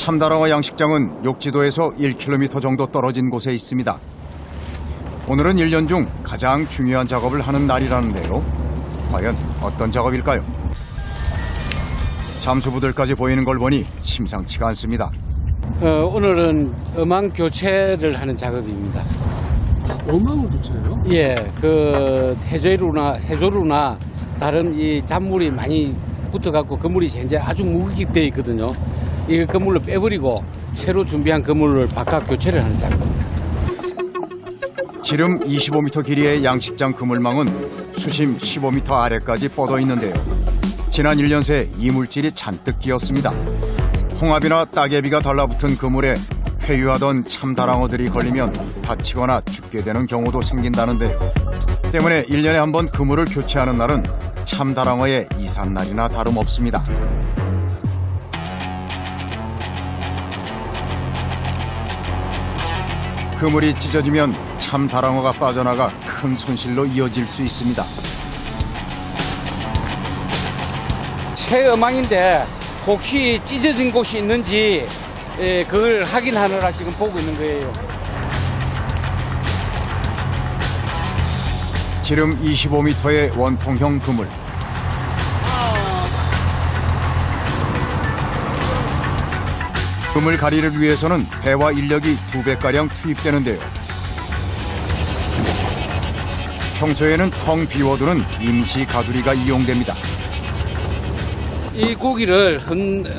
참다랑어 양식장은 욕지도에서 1km 정도 떨어진 곳에 있습니다. 오늘은 1년 중 가장 중요한 작업을 하는 날이라는데요. 과연 어떤 작업일까요? 잠수부들까지 보이는 걸 보니 심상치가 않습니다. 오늘은 어망 교체를 하는 작업입니다. 어망 교체예요? 예, 그 해조류나 다른 이 잔물이 많이 붙어갖고 그물이 현재 아주 무겁게 되어 있거든요. 이 그물을 빼버리고 새로 준비한 그물을 바깥 교체를 하는 작업입니다. 지름 25m 길이의 양식장 그물망은 수심 15m 아래까지 뻗어 있는데요. 지난 1년 새 이물질이 잔뜩 끼었습니다. 홍합이나 따개비가 달라붙은 그물에 회유하던 참다랑어들이 걸리면 다치거나 죽게 되는 경우도 생긴다는데요. 때문에 1년에 한 번 그물을 교체하는 날은 참다랑어의 이삿날이나 다름없습니다. 그물이 찢어지면 참다랑어가 빠져나가 큰 손실로 이어질 수 있습니다. 새 어망인데 혹시 찢어진 곳이 있는지 그걸 확인하느라 지금 보고 있는 거예요. 지름 25m의 원통형 그물. 그물 가리를 위해서는 배와 인력이 2배가량 투입되는데요. 평소에는 텅 비워두는 임시 가두리가 이용됩니다. 이 고기를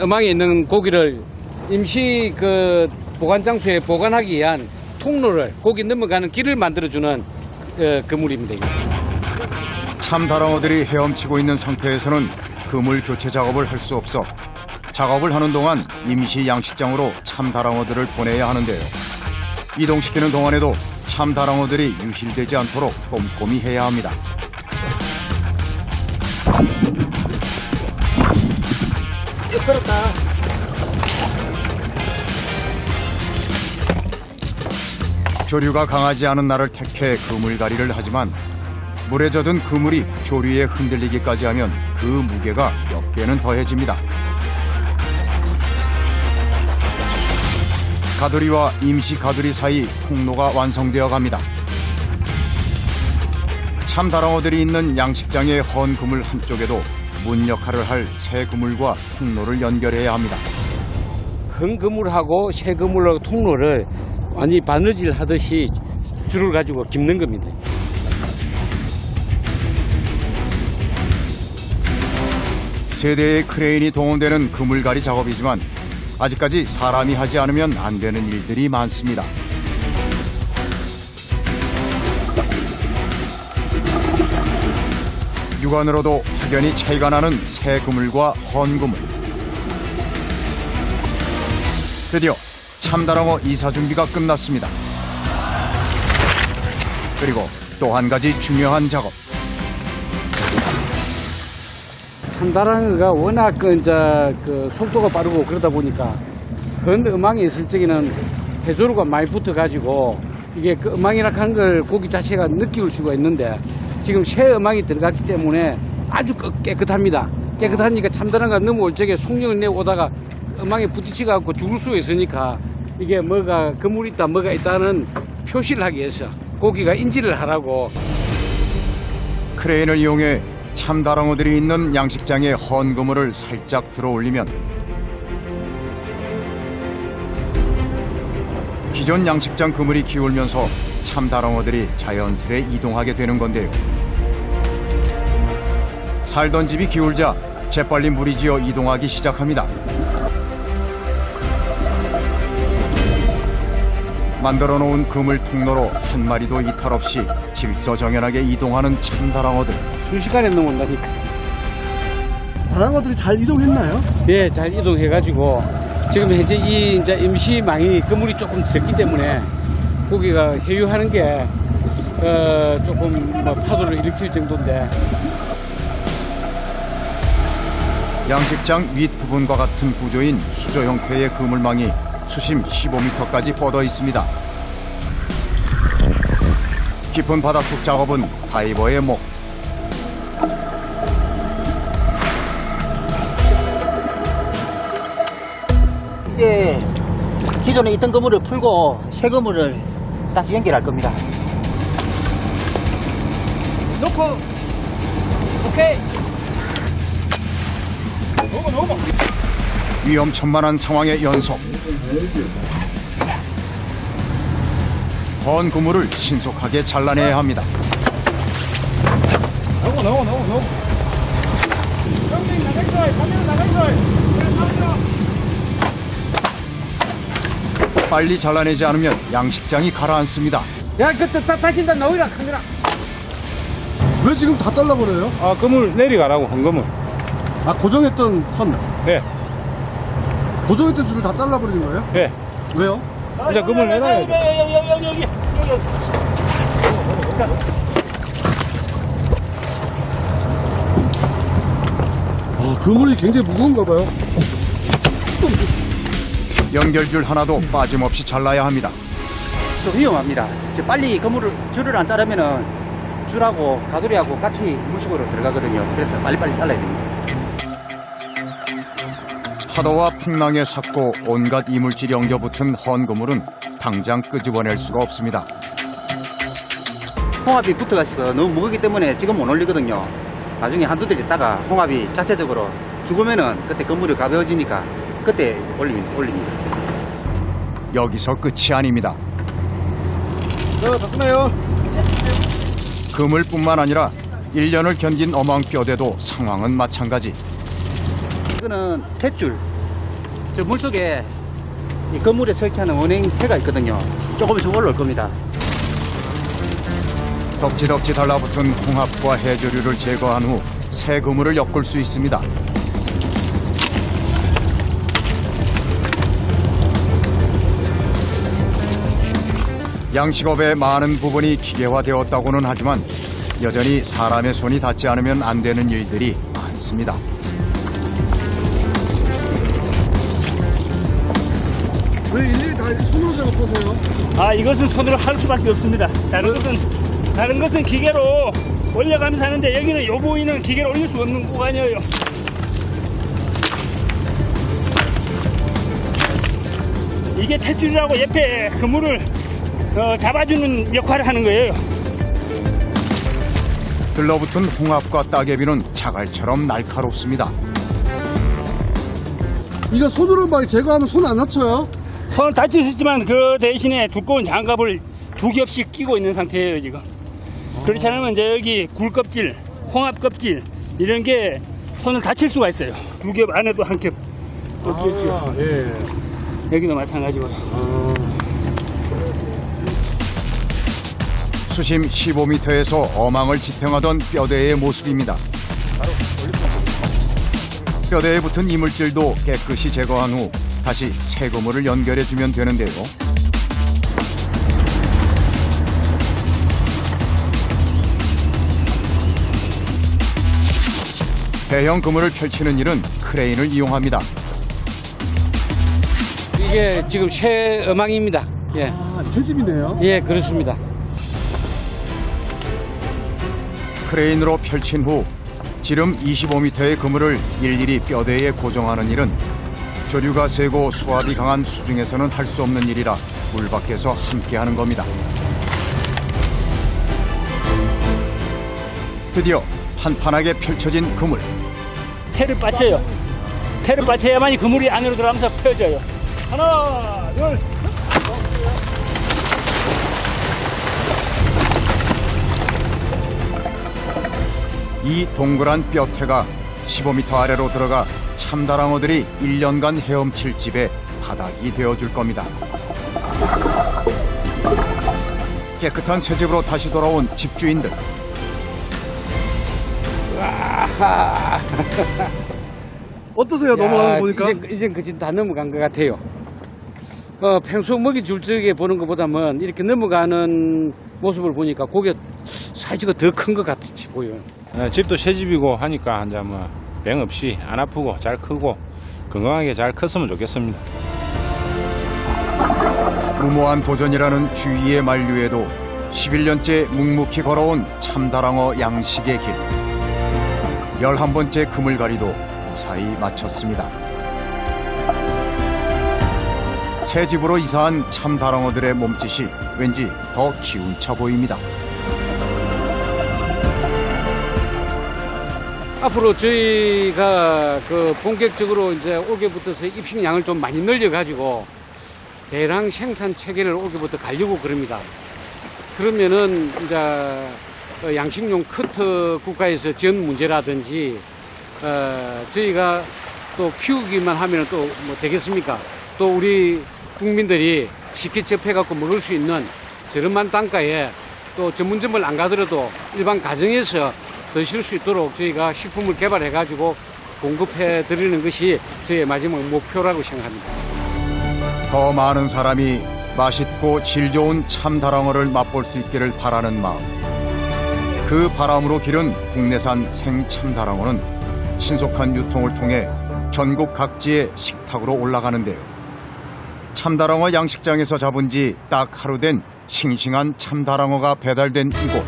어망에 있는 고기를 임시 그 보관 장소에 보관하기 위한 통로를 고기 넘어가는 길을 만들어주는 그물입니다. 참다랑어들이 헤엄치고 있는 상태에서는 그물 교체 작업을 할 수 없어 작업을 하는 동안 임시 양식장으로 참다랑어들을 보내야 하는데요. 이동시키는 동안에도 참다랑어들이 유실되지 않도록 꼼꼼히 해야 합니다. 조류가 강하지 않은 날을 택해 그물가리를 하지만 물에 젖은 그물이 조류에 흔들리기까지 하면 그 무게가 몇 배는 더해집니다. 가두리와 임시 가두리 사이 통로가 완성되어 갑니다. 참다랑어들이 있는 양식장의 헌 그물 한쪽에도 문 역할을 할 새 그물과 통로를 연결해야 합니다. 헌 그물하고 새 그물하고 통로를 완전히 바느질 하듯이 줄을 가지고 깁는 겁니다. 세 대의 크레인이 동원되는 그물가리 작업이지만 아직까지 사람이 하지 않으면 안 되는 일들이 많습니다. 육안으로도 확연히 차이가 나는 새 그물과 헌 그물. 드디어 참다랑어 이사 준비가 끝났습니다. 그리고 또 한 가지 중요한 작업. 참다랑어가 워낙 그 속도가 빠르고 그러다 보니까 헌 어망에 있을 적에는 해조류가 많이 붙어가지고 이게 그 어망이라 하는 걸 고기 자체가 느낄 수가 있는데 지금 새 어망이 들어갔기 때문에 아주 깨끗합니다. 깨끗하니까 참다랑어가 넘어올 적에 속력을 내고 오다가 어망에 부딪혀갖고 죽을 수 있으니까 이게 뭐가 그물이 있다 뭐가 있다는 표시를 하기 위해서 고기가 인지를 하라고. 크레인을 이용해 참다랑어들이 있는 양식장에 헌 그물을 살짝 들어 올리면 기존 양식장 그물이 기울면서 참다랑어들이 자연스레 이동하게 되는 건데요. 살던 집이 기울자 재빨리 무리지어 이동하기 시작합니다. 만들어 놓은 그물 통로로 한 마리도 이탈 없이 질서정연하게 이동하는 참다랑어들. 순식간에 넘어온다니까. 다랑어들이 잘 이동했나요? 예, 잘 이동해가지고 지금 현재 이 이제 임시망이 그물이 조금 적기 때문에 고기가 회유하는 게 조금 뭐 파도를 일으킬 정도인데. 양식장 윗부분과 같은 구조인 수조 형태의 그물망이 수심 15m까지 뻗어 있습니다. 깊은 바닷속 작업은 다이버의 목. 이때 기존에 있던 그물을 풀고 새 그물을 다시 연결할 겁니다. 놓고 오케이. 위험천만한 상황의 연속. 헌 그물을 신속하게 잘라내야 합니다. 빨리 잘라내지 않으면 양식장이 가라앉습니다. 야, 그때 다친다. 나오라 카메라. 왜 지금 다 잘라버려요? 아, 그물 내려가라고, 한 그물. 아, 고정했던 선. 네, 고정했던 줄을 다 잘라버리는 거예요? 네. 왜요? 이제 그물 내놔야 돼. 아, 그물이 굉장히 무거운가 봐요. 연결줄 하나도 빠짐없이 잘라야 합니다. 좀 위험합니다. 이제 빨리 그물을 줄을 안 자르면은 줄하고 가두리하고 같이 물속으로 들어가거든요. 그래서 빨리빨리 잘라야 됩니다. 파도와 풍랑에 삭고 온갖 이물질이 엉겨붙은 헌 그물은 당장 끄집어낼 수가 없습니다. 홍합이 붙어가서 너무 무겁기 때문에 지금 못 올리거든요. 나중에 한두 달 있다가 홍합이 자체적으로 죽으면은 그때 그물이 가벼워지니까 그때 올립니다. 여기서 끝이 아닙니다. 다 끝나요. 그물뿐만 아니라 1년을 견딘 어망뼈대도 상황은 마찬가지. 이거는 탯줄. 저 물속에 이 그물에 설치하는 원행패가 있거든요. 조금 있으면 올라올 겁니다. 덕지덕지 달라붙은 홍합과 해조류를 제거한 후 새 그물을 엮을 수 있습니다. 양식업의 많은 부분이 기계화되었다고는 하지만 여전히 사람의 손이 닿지 않으면 안 되는 일들이 많습니다. 왜 일일이 다 이렇게 손으로 작업하세요? 아, 이것은 손으로 할 수밖에 없습니다. 다른 것은 기계로 올려가면서 하는데 여기는 요 부위는 기계로 올릴 수 없는 구간이에요. 이게 탯줄이라고 옆에 그물을 잡아주는 역할을 하는 거예요. 들러붙은 홍합과 따개비는 자갈처럼 날카롭습니다. 이거 손으로 막 제거하면 손 안 다쳐요? 손을 다칠 수 있지만 그 대신에 두꺼운 장갑을 두 겹씩 끼고 있는 상태예요, 지금. 그렇지 않으면 이제 여기 굴껍질, 홍합 껍질 이런 게 손을 다칠 수가 있어요. 두 겹 안에도 한 겹. 아, 예. 여기도 마찬가지고요. 수심 15m에서 어망을 지탱하던 뼈대의 모습입니다. 뼈대에 붙은 이물질도 깨끗이 제거한 후 다시 새 그물을 연결해주면 되는데요. 대형 그물을 펼치는 일은 크레인을 이용합니다. 이게 지금 새 어망입니다. 예. 아, 새 집이네요. 예, 그렇습니다. 크레인으로 펼친 후 지름 25m의 그물을 일일이 뼈대에 고정하는 일은 조류가 세고 수압이 강한 수중에서는 할 수 없는 일이라 물 밖에서 함께하는 겁니다. 드디어 판판하게 펼쳐진 그물. 태를 받쳐요. 태를 받쳐야만이 그물이 안으로 들어가면서 펴져요. 하나, 둘. 이 동그란 뼈태가 15m 아래로 들어가 참다랑어들이 1년간 헤엄칠 집의 바닥이 되어줄 겁니다. 깨끗한 새 집으로 다시 돌아온 집주인들. 어떠세요? 넘어가는 거 보니까? 이제 그진 다 넘어간 것 같아요. 평소 먹이 줄 적에 보는 것보다는 이렇게 넘어가는 모습을 보니까 고기가 사이즈가 더 큰 것 같이 보여요. 집도 새 집이고 하니까 이제 뭐 병 없이 안 아프고 잘 크고 건강하게 잘 컸으면 좋겠습니다. 무모한 도전이라는 주위의 만류에도 11년째 묵묵히 걸어온 참다랑어 양식의 길. 11번째 그물갈이도 무사히 마쳤습니다. 새 집으로 이사한 참다랑어들의 몸짓이 왠지 더 기운차 보입니다. 앞으로 저희가 그 본격적으로 이제 올해부터서 입식량을 좀 많이 늘려가지고 대량 생산 체계를 올해부터 가려고 그럽니다. 그러면은 이제 양식용 커터 국가에서 지원 문제라든지 저희가 또 키우기만 하면 또 뭐 되겠습니까? 또 우리 국민들이 쉽게 접해갖고 먹을 수 있는 저렴한 단가에 또 전문점을 안 가더라도 일반 가정에서 드실 수 있도록 저희가 식품을 개발해가지고 공급해 드리는 것이 저희의 마지막 목표라고 생각합니다. 더 많은 사람이 맛있고 질 좋은 참다랑어를 맛볼 수 있기를 바라는 마음. 그 바람으로 기른 국내산 생참다랑어는 신속한 유통을 통해 전국 각지의 식탁으로 올라가는데요. 참다랑어 양식장에서 잡은 지 딱 하루 된 싱싱한 참다랑어가 배달된 이곳.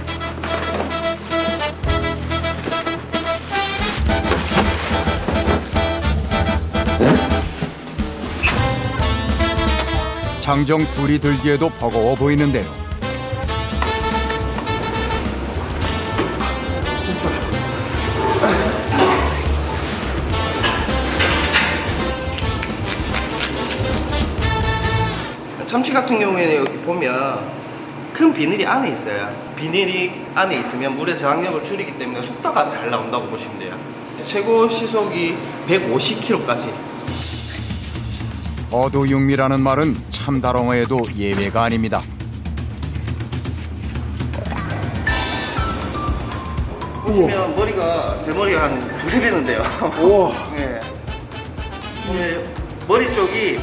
장정 둘이 들기에도 버거워 보이는데요. 참치 같은 경우에는 여기 보면 큰 비닐이 안에 있어요. 비닐이 안에 있으면 물의 저항력을 줄이기 때문에 속도가 잘 나온다고 보시면 돼요. 최고 시속이 150km까지. 어두육미라는 말은 참다랑어에도 예외가 아닙니다. 보시면 머리가 제 머리가 한 두세 배는데요. 네. 머리 쪽이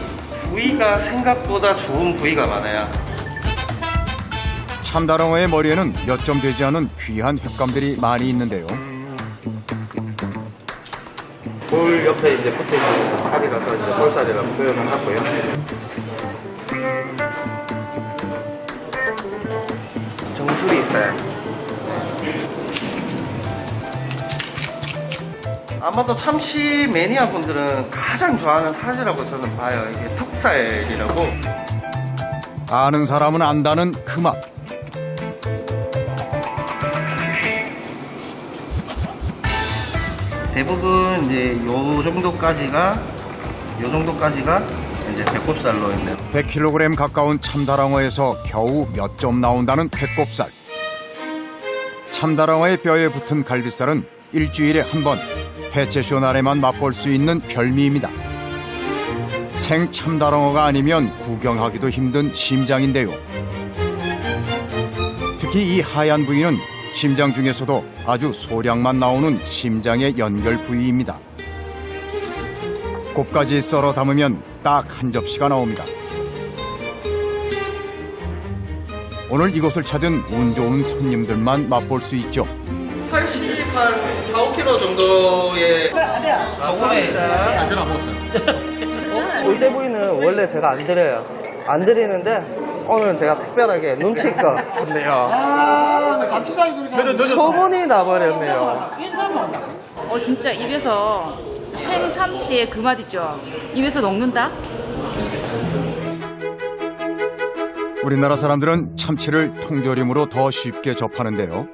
부위가 생각보다 좋은 부위가 많아요. 참다랑어의 머리에는 몇 점 되지 않은 귀한 횟감들이 많이 있는데요. 볼 옆에 이제 붙어 있는 살이라서 이제 볼살이라고 표현을 하고요. 정수리 있어요. 아마도 참치 매니아 분들은 가장 좋아하는 살이라고 저는 봐요. 이게 턱살이라고. 아는 사람은 안다는 그 맛. 대부분 이제 요 정도까지가 이제 배꼽살로 있네요. 100kg 가까운 참다랑어에서 겨우 몇 점 나온다는 배꼽살. 참다랑어의 뼈에 붙은 갈비살은 일주일에 한 번 해체쇼 날에만 맛볼 수 있는 별미입니다. 생참다랑어가 아니면 구경하기도 힘든 심장인데요. 특히 이 하얀 부위는 심장 중에서도 아주 소량만 나오는 심장의 연결 부위입니다. 곱까지 썰어 담으면 딱 한 접시가 나옵니다. 오늘 이곳을 찾은 운 좋은 손님들만 맛볼 수 있죠. 80, 한 4, 5kg 정도의 올대 부위는 원래 제가 안 드려요. 안 드리는데 오늘은 제가 특별하게 눈치껏 근데요. 소문이 나버렸네요. 진짜 입에서 생참치의 그 맛 있죠? 입에서 녹는다? 우리나라 사람들은 참치를 통조림으로 더 쉽게 접하는데요.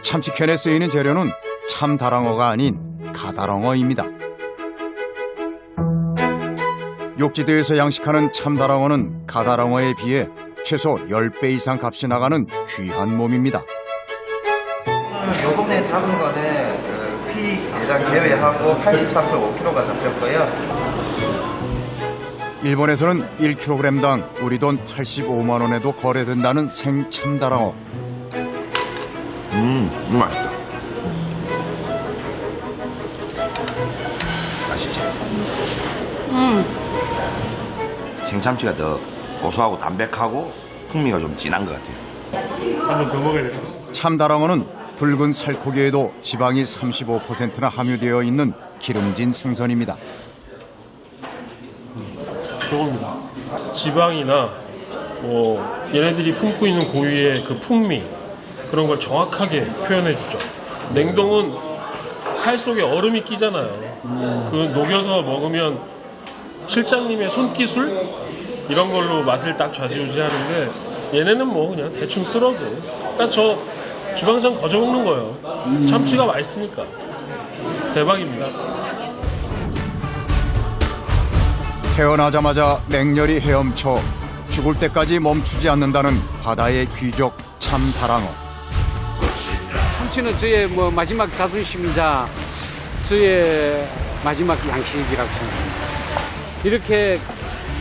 참치캔에 쓰이는 재료는 참다랑어가 아닌 가다랑어입니다. 욕지도에서 양식하는 참다랑어는 가다랑어에 비해 최소 10배 이상 값이 나가는 귀한 몸입니다. 요번에 잡은 거는 그 피 내장 제외하고 83.5kg가 잡혔고요. 일본에서는 1kg당 우리 돈 85만 원에도 거래된다는 생참다랑어. 맛있다. 맛있지? 생참치가 더 고소하고 담백하고 풍미가 좀 진한 것 같아요. 한번 더 먹어야 돼요. 참다랑어는 붉은 살코기에도 지방이 35%나 함유되어 있는 기름진 생선입니다. 저겁니다. 지방이나 뭐 얘네들이 품고 있는 고유의 그 풍미 그런 걸 정확하게 표현해 주죠. 냉동은 살 속에 얼음이 끼잖아요. 그 녹여서 먹으면 실장님의 손기술 이런 걸로 맛을 딱 좌지우지하는데 얘네는 뭐 그냥 대충 쓸어도 그러니까 저 주방장 거저 먹는 거예요. 참치가 맛있으니까 대박입니다. 태어나자마자 맹렬히 헤엄쳐 죽을 때까지 멈추지 않는다는 바다의 귀족 참다랑어. 참치는 저의 뭐 마지막 자존심이자 저의 마지막 양식이라고 생각합니다. 이렇게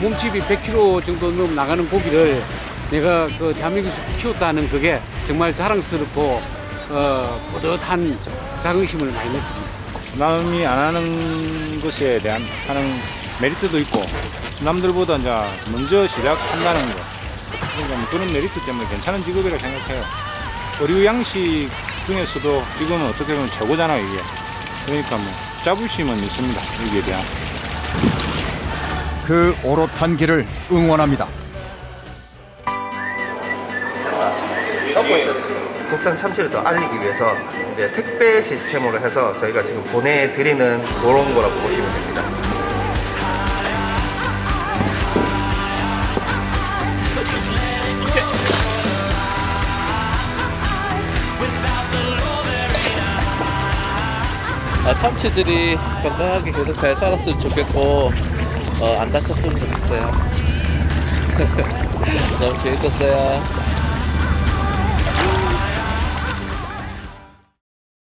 몸집이 100kg 정도 넘 나가는 고기를 내가 그 대한민국에서 키웠다는 그게 정말 자랑스럽고 뿌듯한 자긍심을 많이 느낍니다. 남이 안 하는 것에 대한 하는 메리트도 있고 남들보다 이제 먼저 시작한다는 거 그러니까 뭐 그런 메리트 때문에 괜찮은 직업이라고 생각해요. 의류 양식 중에서도 이거는 어떻게 보면 최고잖아요 이게. 그러니까 뭐 자부심은 있습니다 여기에 대한. 그 오롯한 길을 응원합니다. 국산 참치를 더 알리기 위해서 이제 택배 시스템으로 해서 저희가 지금 보내드리는 그런 거라고 보시면 됩니다. 참치들이 건강하게 계속 잘 살았으면 좋겠고 안 다쳤으면 좋겠어요. 너무 재밌었어요.